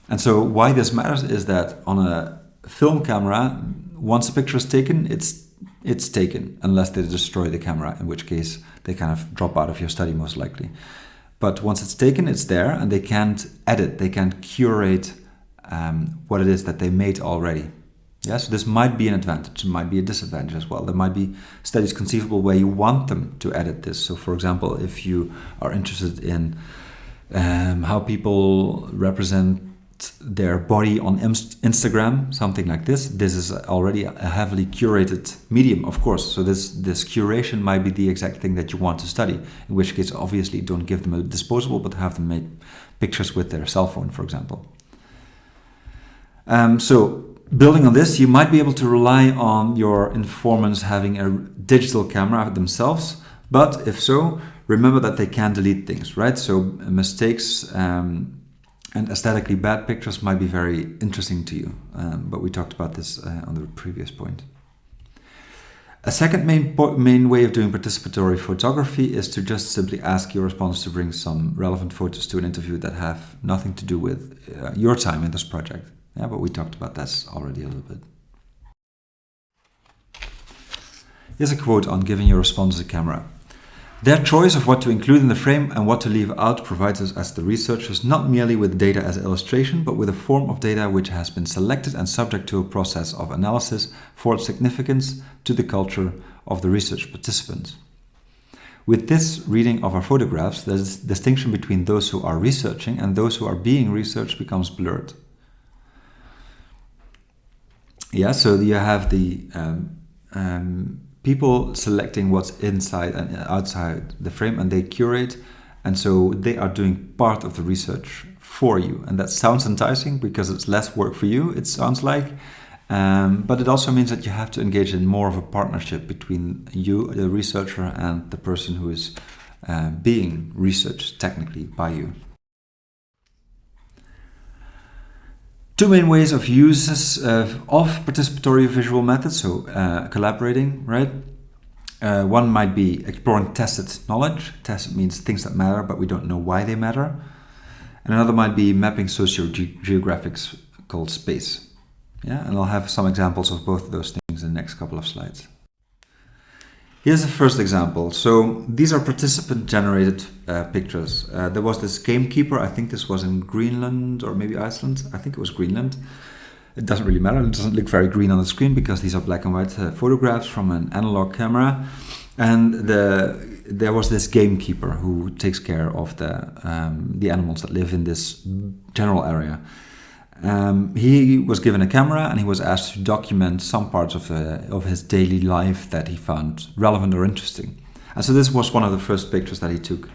And so why this matters is that on a film camera, once a picture is taken, it's taken, unless they destroy the camera, in which case they kind of drop out of your study most likely. But once it's taken, it's there, and they can't edit, they can't curate what it is that they made already. Yeah, so this might be an advantage, it might be a disadvantage as well. There might be studies conceivable where you want them to edit this. So for example, if you are interested in how people represent their body on Instagram, something like this is already a heavily curated medium, of course. So this curation might be the exact thing that you want to study, in which case obviously don't give them a disposable, but have them make pictures with their cell phone, for example. So building on this, you might be able to rely on your informants having a digital camera themselves, but if so, remember that they can delete things, right? So mistakes and aesthetically bad pictures might be very interesting to you, but we talked about this on the previous point. A second main way of doing participatory photography is to just simply ask your respondents to bring some relevant photos to an interview that have nothing to do with your time in this project. Yeah, but we talked about this already a little bit. Here's a quote on giving your respondents a camera. Their choice of what to include in the frame and what to leave out provides us as the researchers not merely with data as illustration, but with a form of data which has been selected and subject to a process of analysis for its significance to the culture of the research participants. With this reading of our photographs, the distinction between those who are researching and those who are being researched becomes blurred. Yeah, so you have the people selecting what's inside and outside the frame, and they curate, and so they are doing part of the research for you. And that sounds enticing because it's less work for you, it sounds like, but it also means that you have to engage in more of a partnership between you, the researcher, and the person who is being researched technically by you. Two main ways of uses of participatory visual methods, so collaborating, right? One might be exploring tested knowledge. Tested means things that matter, but we don't know why they matter. And another might be mapping socio-geographical space. Yeah, and I'll have some examples of both of those things in the next couple of slides. Here's the first example. So these are participant-generated pictures. There was this gamekeeper, I think this was in Greenland or maybe Iceland. I think it was Greenland. It doesn't really matter. It doesn't look very green on the screen because these are black and white photographs from an analog camera. And there was this gamekeeper who takes care of the animals that live in this general area. He was given a camera and he was asked to document some parts of his daily life that he found relevant or interesting. And so this was one of the first pictures that he took.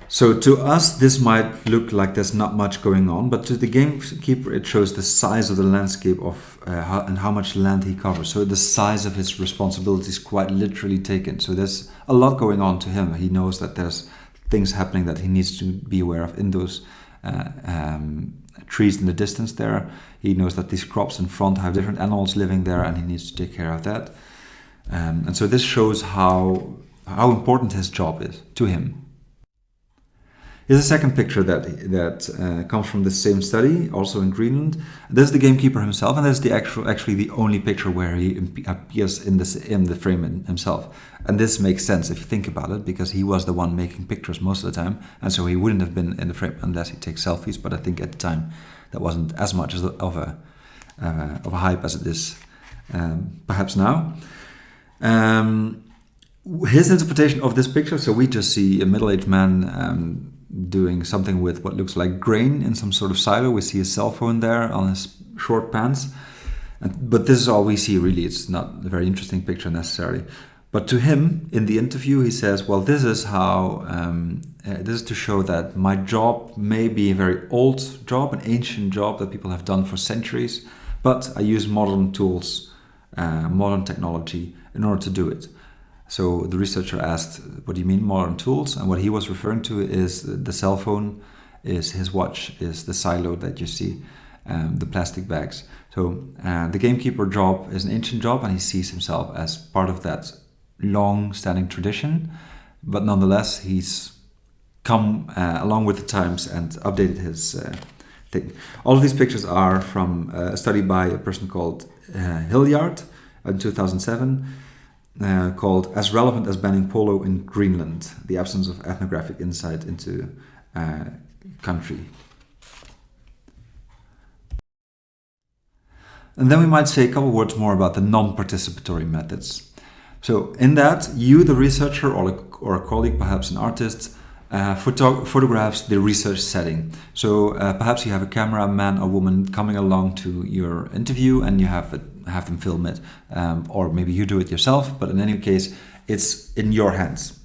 So to us, this might look like there's not much going on, but to the gamekeeper, it shows the size of the landscape and how much land he covers. So the size of his responsibility is quite literally taken. So there's a lot going on to him. He knows that there's things happening that he needs to be aware of in those trees in the distance there. He knows that these crops in front have different animals living there and he needs to take care of that. And so this shows how important his job is to him. Here's a second picture that comes from the same study, also in Greenland. This is the gamekeeper himself, and this is actually the only picture where he appears in the frame himself. And this makes sense if you think about it, because he was the one making pictures most of the time, and so he wouldn't have been in the frame unless he takes selfies. But I think at the time that wasn't as much of a hype as it is perhaps now. His interpretation of this picture, so we just see a middle-aged man doing something with what looks like grain in some sort of silo. We see his cell phone there on his short pants. But this is all we see, really. It's not a very interesting picture necessarily. But to him, in the interview, he says, well, this is how, this is to show that my job may be a very old job, an ancient job that people have done for centuries, but I use modern tools, modern technology in order to do it. So the researcher asked, what do you mean modern tools? And what he was referring to is the cell phone, is his watch, is the silo that you see, the plastic bags. So the gamekeeper job is an ancient job and he sees himself as part of that long-standing tradition. But nonetheless, he's come along with the times and updated his thing. All of these pictures are from a study by a person called Hilliard in 2007. Called As Relevant as Banning Polo in Greenland, the absence of ethnographic insight into country. And then we might say a couple words more about the non-participatory methods. So in that, you, the researcher, or a colleague, perhaps an artist, photographs the research setting. So perhaps you have a cameraman or woman coming along to your interview and you have them film it, or maybe you do it yourself, but in any case, it's in your hands.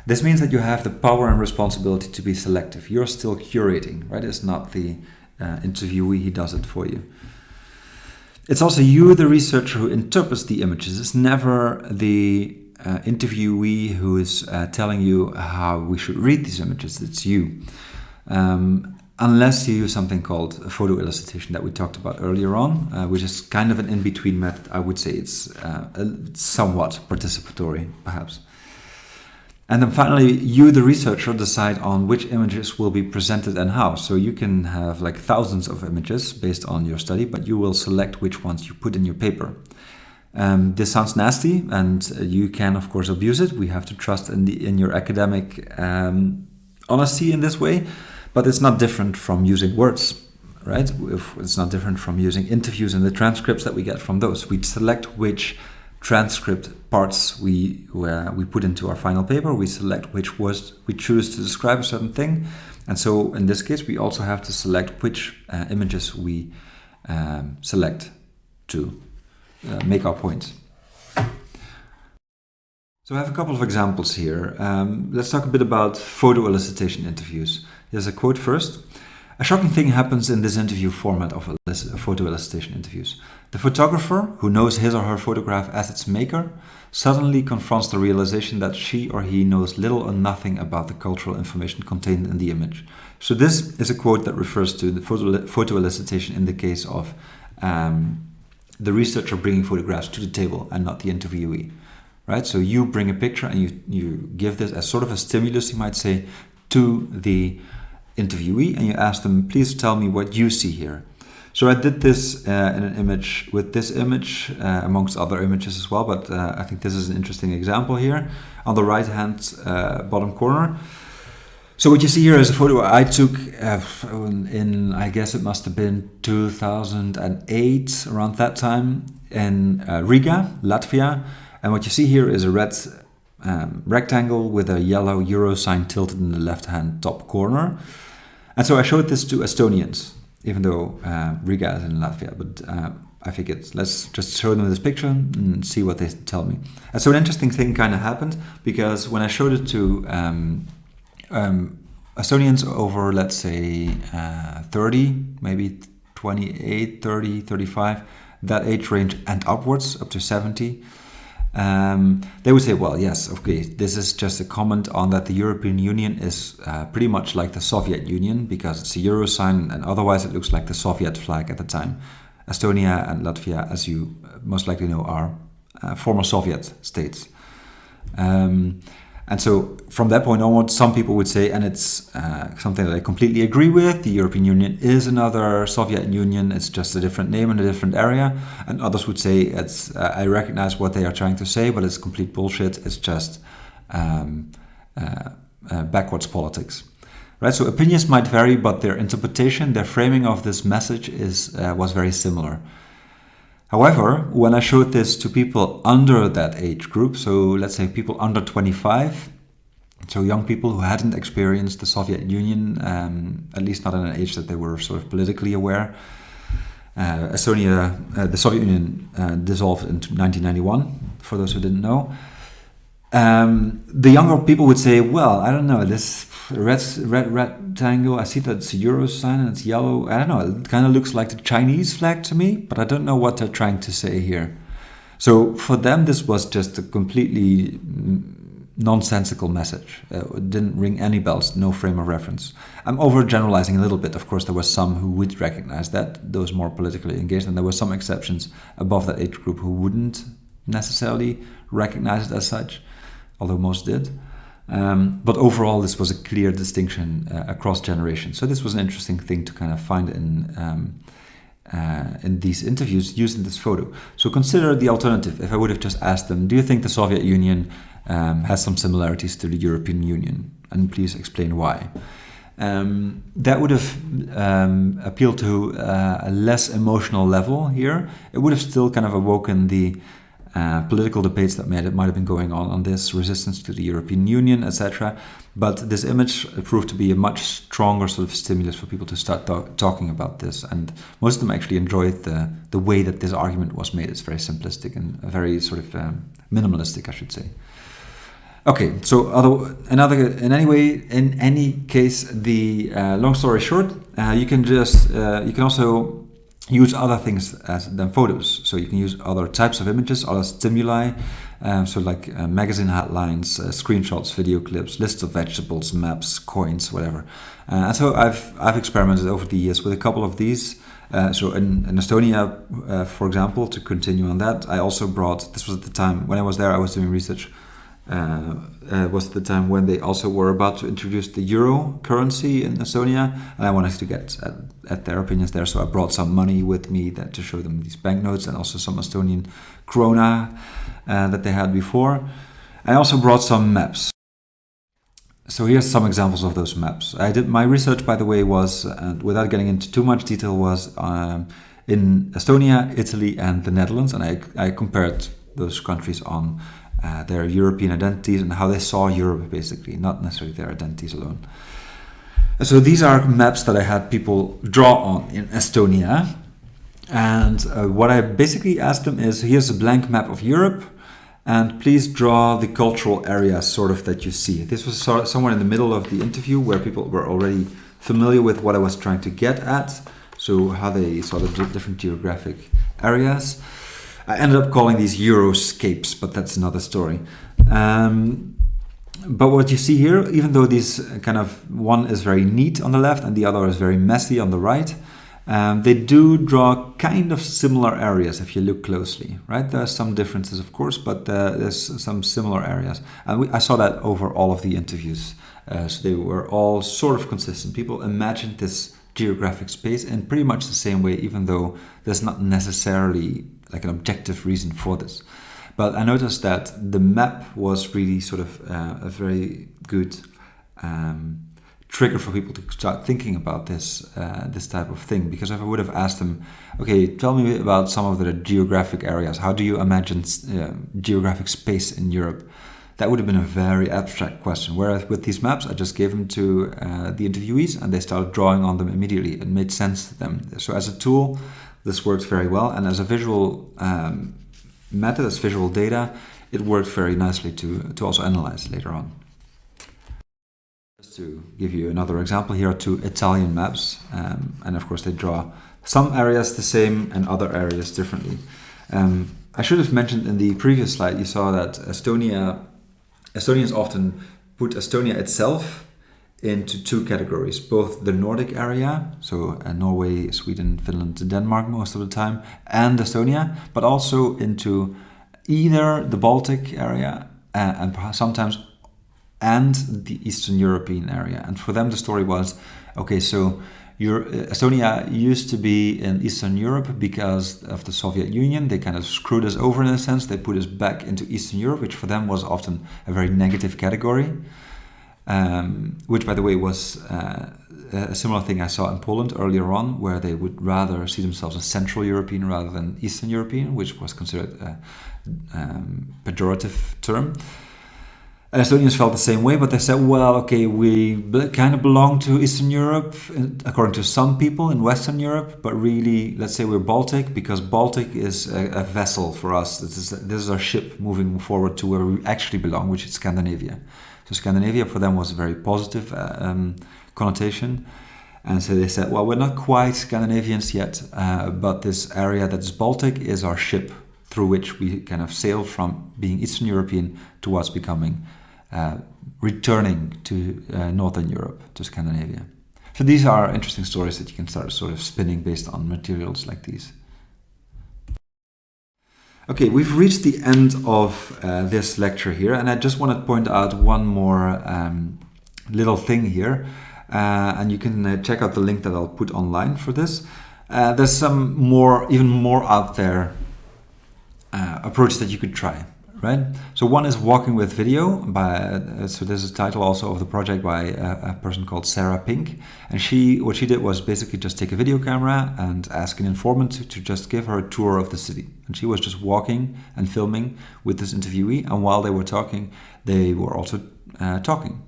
This means that you have the power and responsibility to be selective. You're still curating, right? It's not the interviewee, he does it for you. It's also you, the researcher, who interprets the images. It's never the interviewee who is telling you how we should read these images. It's you. Unless you use something called photo elicitation that we talked about earlier on, which is kind of an in-between method. I would say it's somewhat participatory, perhaps. And then finally, you, the researcher, decide on which images will be presented and how. So you can have like thousands of images based on your study, but you will select which ones you put in your paper. This sounds nasty, and you can, of course, abuse it. We have to trust in your academic honesty in this way. But it's not different from using words, right? It's not different from using interviews and the transcripts that we get from those. We select which transcript parts we put into our final paper. We select which words we choose to describe a certain thing. And so in this case, we also have to select which images we select to make our points. So I have a couple of examples here. Let's talk a bit about photo elicitation interviews. Here's a quote first. A shocking thing happens in this interview format of photo elicitation interviews. The photographer, who knows his or her photograph as its maker, suddenly confronts the realization that she or he knows little or nothing about the cultural information contained in the image. So this is a quote that refers to the photo elicitation in the case of the researcher bringing photographs to the table and not the interviewee. right? So you bring a picture and you give this as sort of a stimulus, you might say, to the interviewee, and you ask them, please tell me what you see here. So I did this in an image with this image, amongst other images as well, but I think this is an interesting example here on the right hand bottom corner. So what you see here is a photo I took in, I guess it must have been 2008, around that time, in Riga, Latvia. And what you see here is a red rectangle with a yellow euro sign tilted in the left-hand top corner. And so I showed this to Estonians, even though Riga is in Latvia. But I figured, let's just show them this picture and see what they tell me. And so an interesting thing kind of happened, because when I showed it to Estonians over, let's say, 30, maybe 28, 30, 35, that age range and upwards, up to 70, they would say, well, yes, okay, this is just a comment on that the European Union is pretty much like the Soviet Union, because it's a euro sign, and otherwise it looks like the Soviet flag at the time. Estonia and Latvia, as you most likely know, are former Soviet states. And so from that point onward, some people would say, and it's something that I completely agree with, the European Union is another Soviet Union, it's just a different name in a different area. And others would say, it's I recognize what they are trying to say, but it's complete bullshit, it's just backwards politics. Right? So opinions might vary, but their interpretation, their framing of this message was very similar. However, when I showed this to people under that age group, so let's say people under 25, so young people who hadn't experienced the Soviet Union, at least not at an age that they were sort of politically aware. Estonia, the Soviet Union dissolved in 1991, for those who didn't know. The younger people would say, well, I don't know, this red rectangle, I see that it's a euro sign and it's yellow. I don't know, it kind of looks like the Chinese flag to me, but I don't know what they're trying to say here. So for them, this was just a completely nonsensical message. It didn't ring any bells, no frame of reference. I'm overgeneralizing a little bit. Of course, there were some who would recognize that, those more politically engaged, and there were some exceptions above that age group who wouldn't necessarily recognize it as such, although most did. But overall, this was a clear distinction across generations. So this was an interesting thing to kind of find in these interviews using this photo. So consider the alternative. If I would have just asked them, do you think the Soviet Union has some similarities to the European Union? And please explain why. That would have appealed to a less emotional level here. It would have still kind of awoken the political debates that might have been going on this resistance to the European Union, etc. But this image proved to be a much stronger sort of stimulus for people to start talking about this. And most of them actually enjoyed the way that this argument was made. It's very simplistic and very sort of minimalistic, I should say. Okay, so in any case, the long story short, you can also use other things than photos. So you can use other types of images, other stimuli, so like magazine headlines, screenshots, video clips, lists of vegetables, maps, coins, whatever. And so I've experimented over the years with a couple of these. So in Estonia, for example, to continue on that, I also brought, this was at the time, when I was there, I was doing research, was the time when they also were about to introduce the euro currency in Estonia, and I wanted to get at their opinions there, so I brought some money with me to show them these banknotes and also some Estonian krona that they had before. I also brought some maps. So here's some examples of those maps. I did my research, by the way, was, without getting into too much detail, was in Estonia, Italy, and the Netherlands, and I compared those countries on their European identities and how they saw Europe, basically, not necessarily their identities alone. So these are maps that I had people draw on in Estonia. And what I basically asked them is, here's a blank map of Europe, and please draw the cultural areas sort of that you see. This was somewhere in the middle of the interview where people were already familiar with what I was trying to get at, so how they saw the different geographic areas. I ended up calling these Euroscapes, but that's another story. But what you see here, even though these kind of, one is very neat on the left and the other is very messy on the right, They do draw kind of similar areas if you look closely, right? There are some differences, of course, but there's some similar areas. And I saw that over all of the interviews. So they were all sort of consistent. People imagined this geographic space in pretty much the same way, even though there's not necessarily like an objective reason for this. But I noticed that the map was really sort of a very good trigger for people to start thinking about this type of thing. Because if I would have asked them, okay, tell me about some of the geographic areas. How do you imagine geographic space in Europe? That would have been a very abstract question. Whereas with these maps, I just gave them to the interviewees and they started drawing on them immediately. It made sense to them. So as a tool, this works very well. And as a visual method, as visual data, it worked very nicely to also analyze later on. Just to give you another example, here are two Italian maps. And of course, they draw some areas the same and other areas differently. I should have mentioned in the previous slide, you saw that Estonians often put Estonia itself into two categories, both the Nordic area, so Norway, Sweden, Finland, Denmark most of the time, and Estonia, but also into either the Baltic area and sometimes and the Eastern European area. And for them the story was, okay, so Estonia used to be in Eastern Europe because of the Soviet Union. They kind of screwed us over in a sense. They put us back into Eastern Europe, which for them was often a very negative category, which, by the way, was a similar thing I saw in Poland earlier on, where they would rather see themselves as Central European rather than Eastern European, which was considered a pejorative term. And Estonians felt the same way, but they said, well, okay, we kind of belong to Eastern Europe, according to some people in Western Europe, but really, let's say we're Baltic, because Baltic is a vessel for us. This is our ship moving forward to where we actually belong, which is Scandinavia. So Scandinavia for them was a very positive connotation. And so they said, well, we're not quite Scandinavians yet, but this area that's Baltic is our ship through which we kind of sail from being Eastern European towards becoming returning to Northern Europe, to Scandinavia. So these are interesting stories that you can start sort of spinning based on materials like these. Okay, we've reached the end of this lecture here, and I just want to point out one more little thing here, and you can check out the link that I'll put online for this. There's some even more out there approach that you could try. Right. So one is walking with video. So there's a title also of the project by a person called Sarah Pink, and what she did was basically just take a video camera and ask an informant to just give her a tour of the city. And she was just walking and filming with this interviewee, and while they were talking, they were also talking.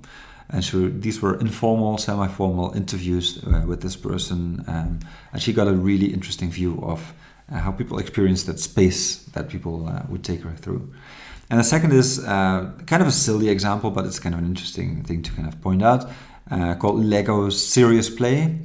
And so these were informal, semi-formal interviews with this person, and she got a really interesting view of how people experience that space that people would take her through. And the second is kind of a silly example, but it's kind of an interesting thing to kind of point out, called Lego's Serious Play.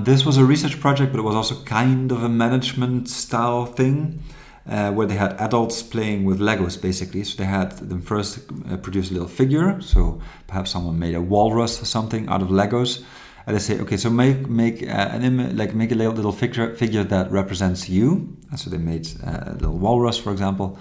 This was a research project, but it was also kind of a management style thing, where they had adults playing with Legos, basically. So they had them first produce a little figure. So perhaps someone made a walrus or something out of Legos. And they say, okay, so make a little figure that represents you. And so they made a little walrus, for example.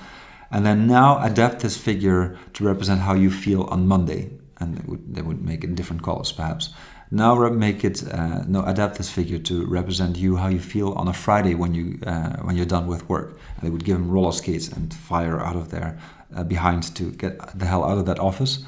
And then now adapt this figure to represent how you feel on Monday. And they would make it in different colors, perhaps. Now adapt this figure to represent how you feel on a Friday when you're done with work. And they would give them roller skates and fire out of there behind to get the hell out of that office.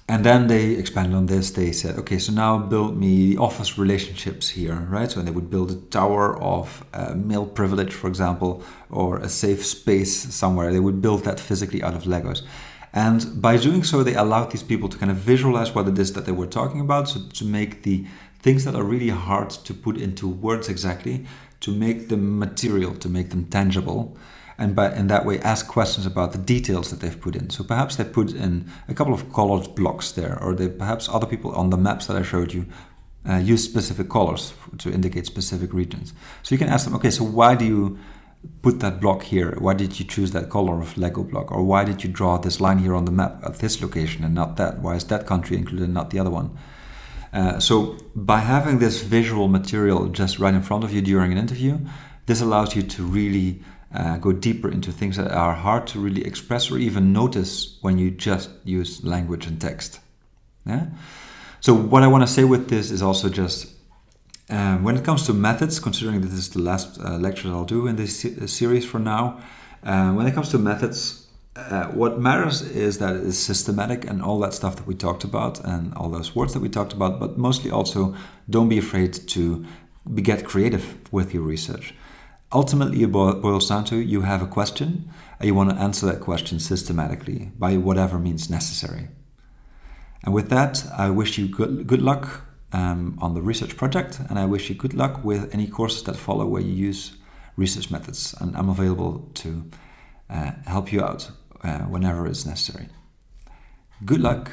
And then they expanded on this. They said, okay, so now build me office relationships here, right? So they would build a tower of male privilege, for example, or a safe space somewhere. They would build that physically out of Legos. And by doing so, they allowed these people to kind of visualize what it is that they were talking about. So to make the things that are really hard to put into words exactly, to make them material, to make them tangible. And in that way ask questions about the details that they've put in. So perhaps they put in a couple of colored blocks there, or perhaps other people on the maps that I showed you use specific colors to indicate specific regions. So you can ask them, okay, so why do you put that block here? Why did you choose that color of Lego block? Or why did you draw this line here on the map at this location and not that? Why is that country included and not the other one? So by having this visual material just right in front of you during an interview, this allows you to really go deeper into things that are hard to really express or even notice when you just use language and text. Yeah? So what I want to say with this is also just, when it comes to methods, considering that this is the last lecture I'll do in this series for now, when it comes to methods, what matters is that it is systematic and all that stuff that we talked about and all those words that we talked about, but mostly also don't be afraid to get creative with your research. Ultimately, it boils down to you have a question and you want to answer that question systematically by whatever means necessary. And with that, I wish you good luck on the research project, and I wish you good luck with any courses that follow where you use research methods. And I'm available to help you out whenever it's necessary. Good luck.